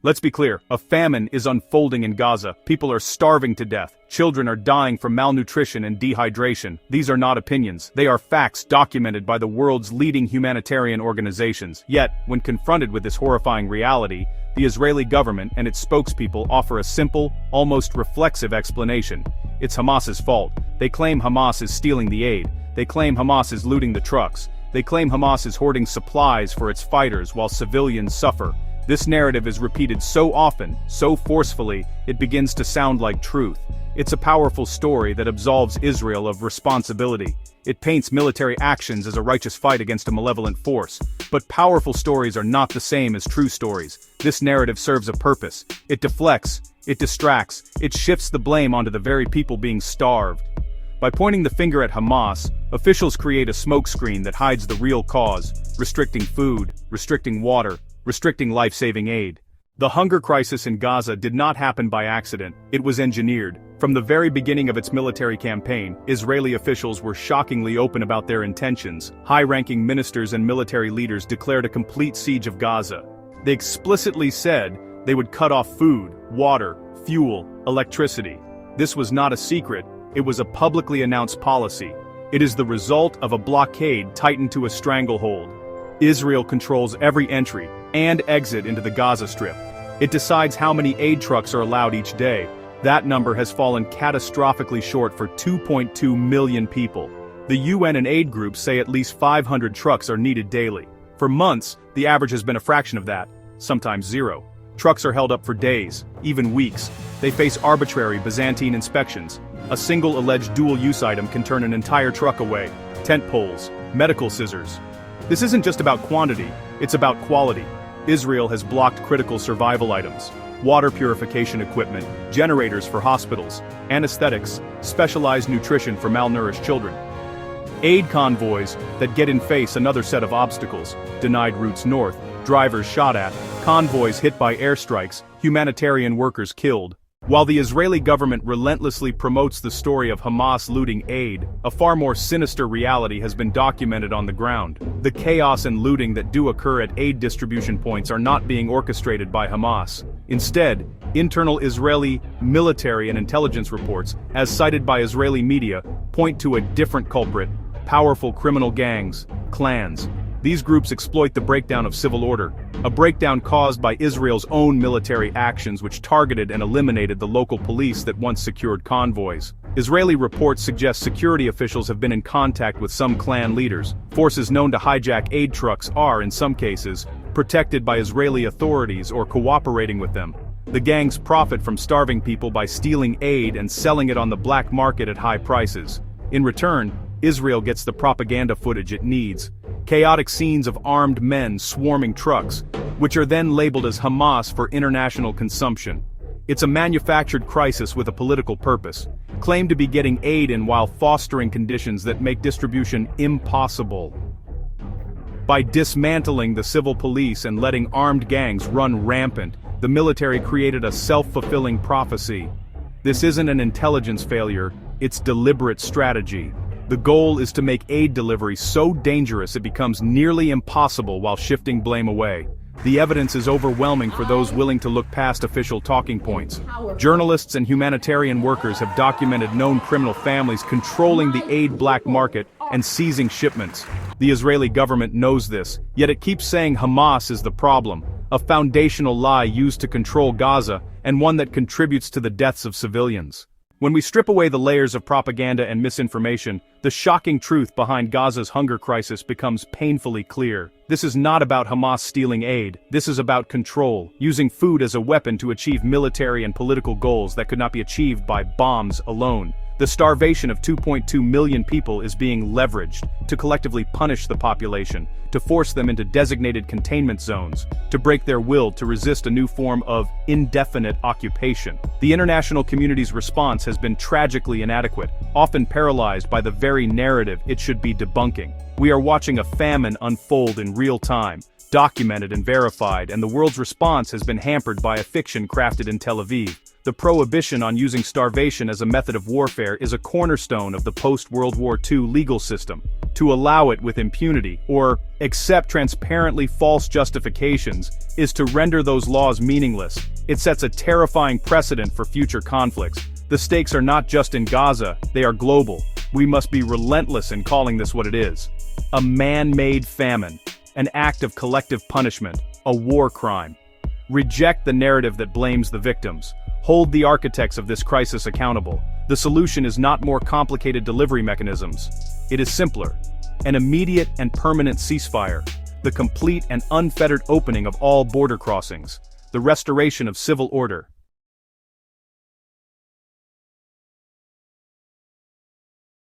Let's be clear, a famine is unfolding in Gaza. People are starving to death. Children are dying from malnutrition and dehydration. These are not opinions. They are facts documented by the world's leading humanitarian organizations. Yet, when confronted with this horrifying reality, the Israeli government and its spokespeople offer a simple, almost reflexive explanation. It's Hamas's fault. They claim Hamas is stealing the aid. They claim Hamas is looting the trucks. They claim Hamas is hoarding supplies for its fighters while civilians suffer. This narrative is repeated so often, so forcefully, it begins to sound like truth. It's a powerful story that absolves Israel of responsibility. It paints military actions as a righteous fight against a malevolent force. But powerful stories are not the same as true stories. This narrative serves a purpose. It deflects, it distracts, it shifts the blame onto the very people being starved. By pointing the finger at Hamas, officials create a smokescreen that hides the real cause, restricting food, restricting water, restricting life-saving aid. The hunger crisis in Gaza did not happen by accident, it was engineered. From the very beginning of its military campaign, Israeli officials were shockingly open about their intentions. High-ranking ministers and military leaders declared a complete siege of Gaza. They explicitly said they would cut off food, water, fuel, electricity. This was not a secret, it was a publicly announced policy. It is the result of a blockade tightened to a stranglehold. Israel controls every entry and exit into the Gaza Strip. It decides how many aid trucks are allowed each day. That number has fallen catastrophically short for 2.2 million people. The UN and aid groups say at least 500 trucks are needed daily. For months, the average has been a fraction of that, sometimes zero. Trucks are held up for days, even weeks. They face arbitrary Byzantine inspections. A single alleged dual-use item can turn an entire truck away. Tent poles, medical scissors. This isn't just about quantity, it's about quality. Israel has blocked critical survival items, water purification equipment, generators for hospitals, anesthetics, specialized nutrition for malnourished children. Aid convoys that get in face another set of obstacles, denied routes north, drivers shot at, convoys hit by airstrikes, humanitarian workers killed. While the Israeli government relentlessly promotes the story of Hamas looting aid, a far more sinister reality has been documented on the ground. The chaos and looting that do occur at aid distribution points are not being orchestrated by Hamas. Instead, internal Israeli military and intelligence reports, as cited by Israeli media, point to a different culprit: powerful criminal gangs, clans. These groups exploit the breakdown of civil order, a breakdown caused by Israel's own military actions which targeted and eliminated the local police that once secured convoys. Israeli reports suggest security officials have been in contact with some clan leaders. Forces known to hijack aid trucks are, in some cases, protected by Israeli authorities or cooperating with them. The gangs profit from starving people by stealing aid and selling it on the black market at high prices. In return, Israel gets the propaganda footage it needs. Chaotic scenes of armed men swarming trucks, which are then labeled as Hamas for international consumption. It's a manufactured crisis with a political purpose, claimed to be getting aid in while fostering conditions that make distribution impossible. By dismantling the civil police and letting armed gangs run rampant, the military created a self-fulfilling prophecy. This isn't an intelligence failure, it's deliberate strategy. The goal is to make aid delivery so dangerous it becomes nearly impossible while shifting blame away. The evidence is overwhelming for those willing to look past official talking points. Journalists and humanitarian workers have documented known criminal families controlling the aid black market and seizing shipments. The Israeli government knows this, yet it keeps saying Hamas is the problem, a foundational lie used to control Gaza and one that contributes to the deaths of civilians. When we strip away the layers of propaganda and misinformation, the shocking truth behind Gaza's hunger crisis becomes painfully clear. This is not about Hamas stealing aid, this is about control, using food as a weapon to achieve military and political goals that could not be achieved by bombs alone. The starvation of 2.2 million people is being leveraged to collectively punish the population, to force them into designated containment zones, to break their will to resist a new form of indefinite occupation. The international community's response has been tragically inadequate, often paralyzed by the very narrative it should be debunking. We are watching a famine unfold in real time, documented and verified, and the world's response has been hampered by a fiction crafted in Tel Aviv. The prohibition on using starvation as a method of warfare is a cornerstone of the post-World War II legal system. To allow it with impunity, or accept transparently false justifications, is to render those laws meaningless. It sets a terrifying precedent for future conflicts. The stakes are not just in Gaza, they are global. We must be relentless in calling this what it is. A man-made famine. An act of collective punishment. A war crime. Reject the narrative that blames the victims. Hold the architects of this crisis accountable. The solution is not more complicated delivery mechanisms. It is simpler. An immediate and permanent ceasefire. The complete and unfettered opening of all border crossings. The restoration of civil order.